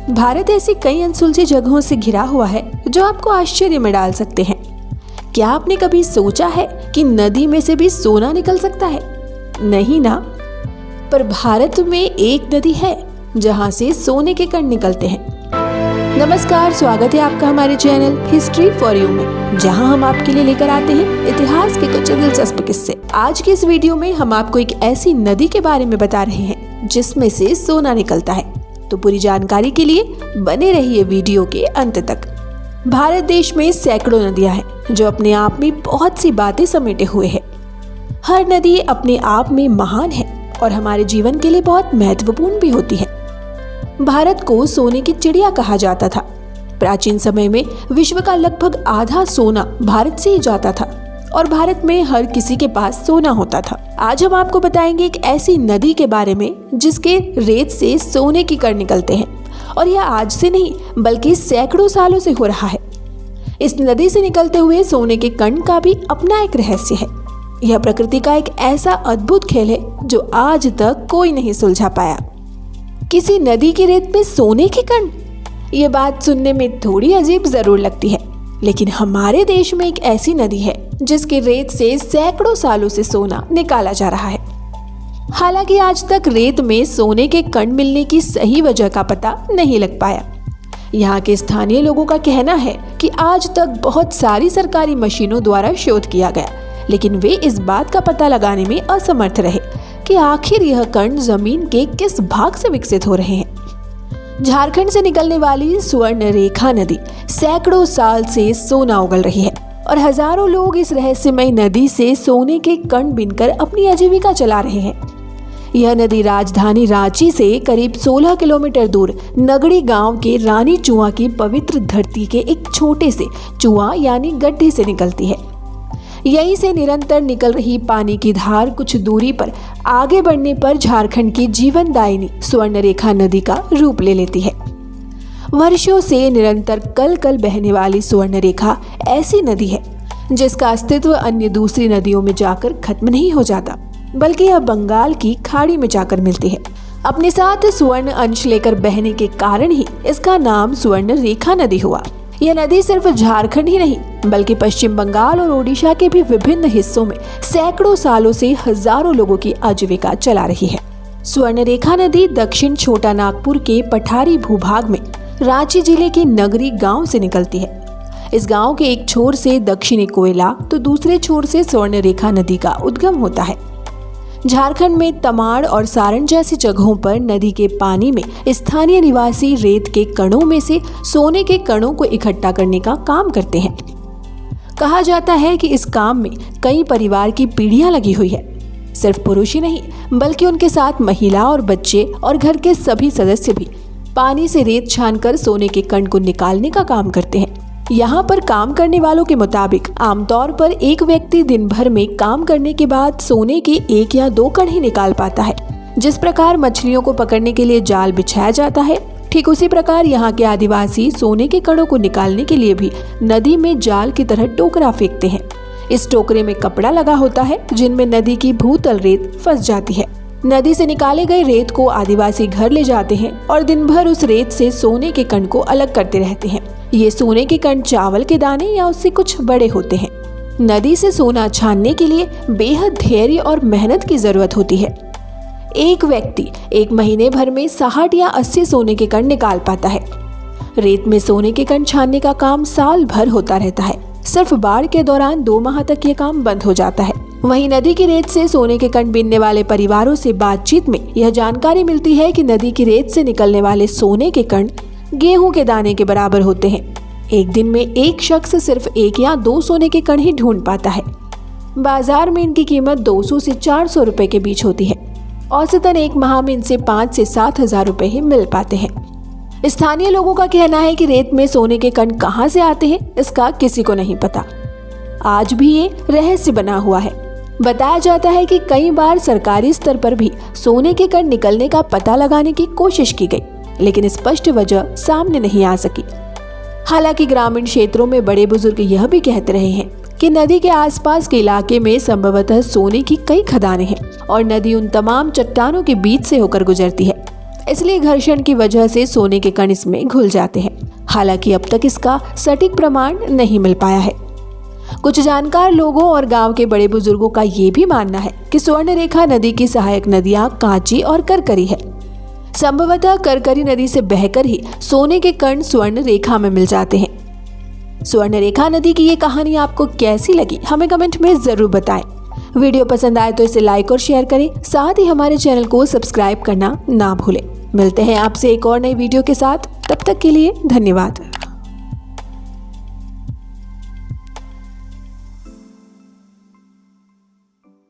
भारत ऐसी कई अनसुलझी जगहों से घिरा हुआ है जो आपको आश्चर्य में डाल सकते हैं। क्या आपने कभी सोचा है कि नदी में से भी सोना निकल सकता है? नहीं ना। पर भारत में एक नदी है जहां से सोने के कण निकलते हैं। नमस्कार, स्वागत है आपका हमारे चैनल हिस्ट्री फॉर यू में, जहां हम आपके लिए लेकर आते हैं इतिहास के कुछ दिलचस्प किस्से। आज की इस वीडियो में हम आपको एक ऐसी नदी के बारे में बता रहे हैं जिसमें से सोना निकलता है। तो पूरी जानकारी के लिए बने रहिए वीडियो के अंत तक। भारत देश में सैकड़ों नदियां हैं जो अपने आप में बहुत सी बातें समेटे हुए हैं। हर नदी अपने आप में महान है और हमारे जीवन के लिए बहुत महत्वपूर्ण भी होती है। भारत को सोने की चिड़िया कहा जाता था। प्राचीन समय में विश्व का लगभग आधा सोना भारत से ही जाता था और भारत में हर किसी के पास सोना होता था। आज हम आपको बताएंगे एक ऐसी नदी के बारे में जिसके रेत से सोने की कण निकलते हैं, और यह आज से नहीं बल्कि सैकड़ों सालों से हो रहा है। इस नदी से निकलते हुए सोने के कण का भी अपना एक रहस्य है। यह प्रकृति का एक ऐसा अद्भुत खेल है जो आज तक कोई नहीं सुलझा पाया। किसी नदी की रेत में सोने के कण, ये बात सुनने में थोड़ी अजीब जरूर लगती है, लेकिन हमारे देश में एक ऐसी नदी है जिसकी रेत से सैकड़ों सालों से सोना निकाला जा रहा है। हालांकि आज तक रेत में सोने के कण मिलने की सही वजह का पता नहीं लग पाया। यहाँ के स्थानीय लोगों का कहना है कि आज तक बहुत सारी सरकारी मशीनों द्वारा शोध किया गया, लेकिन वे इस बात का पता लगाने में असमर्थ रहे कि आखिर यह कण जमीन के किस भाग से विकसित हो रहे हैं। झारखंड से निकलने वाली स्वर्ण रेखा नदी सैकड़ों साल से सोना उगल रही है और हजारों लोग इस रहस्यमय नदी से सोने के कण बीनकर अपनी आजीविका चला रहे हैं। यह नदी राजधानी रांची से करीब 16 किलोमीटर दूर नगड़ी गांव के रानी चुआ की पवित्र धरती के एक छोटे से चुआ यानी गड्ढे से निकलती है। यहीं से निरंतर निकल रही पानी की धार कुछ दूरी पर आगे बढ़ने पर झारखंड की जीवनदायिनी स्वर्ण रेखा नदी का रूप ले लेती है। वर्षों से निरंतर कल कल बहने वाली स्वर्ण रेखा ऐसी नदी है जिसका अस्तित्व अन्य दूसरी नदियों में जाकर खत्म नहीं हो जाता, बल्कि यह बंगाल की खाड़ी में जाकर मिलती है। अपने साथ स्वर्ण अंश लेकर बहने के कारण ही इसका नाम स्वर्ण रेखा नदी हुआ। यह नदी सिर्फ झारखंड ही नहीं बल्कि पश्चिम बंगाल और ओडिशा के भी विभिन्न हिस्सों में सैकड़ों सालों से हजारों लोगों की आजीविका चला रही है। स्वर्ण रेखा नदी दक्षिण छोटा नागपुर के पठारी भूभाग में रांची जिले के नगरी गांव से निकलती है। इस गांव के एक छोर से दक्षिणी कोयला तो दूसरे छोर से स्वर्ण रेखा नदी का उद्गम होता है। झारखंड में तमाड़ और सारण जैसी जगहों पर नदी के पानी में स्थानीय निवासी रेत के कणों में से सोने के कणों को इकट्ठा करने का काम करते हैं। कहा जाता है कि इस काम में कई परिवार की पीढ़ियां लगी हुई है। सिर्फ पुरुष ही नहीं बल्कि उनके साथ महिला और बच्चे और घर के सभी सदस्य भी पानी से रेत छानकर सोने के कण को निकालने का काम करते हैं। यहाँ पर काम करने वालों के मुताबिक आमतौर पर एक व्यक्ति दिन भर में काम करने के बाद सोने के 1 या 2 कण ही निकाल पाता है। जिस प्रकार मछलियों को पकड़ने के लिए जाल बिछाया जाता है, ठीक उसी प्रकार यहाँ के आदिवासी सोने के कणों को निकालने के लिए भी नदी में जाल की तरह टोकरा फेंकते हैं। इस टोकरे में कपड़ा लगा होता है जिनमें नदी की भूतल रेत फंस जाती है। नदी से निकाले गए रेत को आदिवासी घर ले जाते हैं और दिन भर उस रेत से सोने के कण को अलग करते रहते हैं। ये सोने के कण चावल के दाने या उससे कुछ बड़े होते हैं। नदी से सोना छानने के लिए बेहद धैर्य और मेहनत की जरूरत होती है। एक व्यक्ति 1 महीने भर में 60 या 80 सोने के कण निकाल पाता है। रेत में सोने के कण छानने का काम साल भर होता रहता है। सिर्फ बाढ़ के दौरान 2 माह तक ये काम बंद हो जाता है। वहीं नदी की रेत से सोने के कण बीनने वाले परिवारों से बातचीत में यह जानकारी मिलती है कि नदी की रेत से निकलने वाले सोने के कण गेहूं के दाने के बराबर होते हैं। एक दिन में एक शख्स सिर्फ 1 या 2 सोने के कण ही ढूंढ पाता है। बाजार में इनकी कीमत 200 से 400 रुपए के बीच होती है। औसतन 1 माह में इनसे 5 से 7 हजार रुपए ही मिल पाते हैं। स्थानीय लोगों का कहना है कि रेत में सोने के कण कहां से आते हैं इसका किसी को नहीं पता। आज भी ये रहस्य बना हुआ है। बताया जाता है कि कई बार सरकारी स्तर पर भी सोने के कण निकलने का पता लगाने की कोशिश की गई, लेकिन स्पष्ट वजह सामने नहीं आ सकी। हालांकि ग्रामीण क्षेत्रों में बड़े बुजुर्ग यह भी कहते रहे हैं कि नदी के आसपास के इलाके में संभवतः सोने की कई खदानें हैं और नदी उन तमाम चट्टानों के बीच से होकर गुजरती है। इसलिए घर्षण की वजह से सोने के कण इसमें घुल जाते हैं। हालांकि अब तक इसका सटीक प्रमाण नहीं मिल पाया है। कुछ जानकार लोगों और गांव के बड़े बुजुर्गों का ये भी मानना है कि स्वर्णरेखा नदी की सहायक नदियां कांची और करकरी है। संभवतः करकरी नदी से बहकर ही सोने के कण स्वर्ण रेखा में मिल जाते हैं। स्वर्णरेखा नदी की ये कहानी आपको कैसी लगी हमें कमेंट में जरूर बताएं। वीडियो पसंद आए तो इसे लाइक और शेयर करें, साथ ही हमारे चैनल को सब्सक्राइब करना ना भूलें। मिलते हैं आपसे एक और नई वीडियो के साथ, तब तक के लिए धन्यवाद।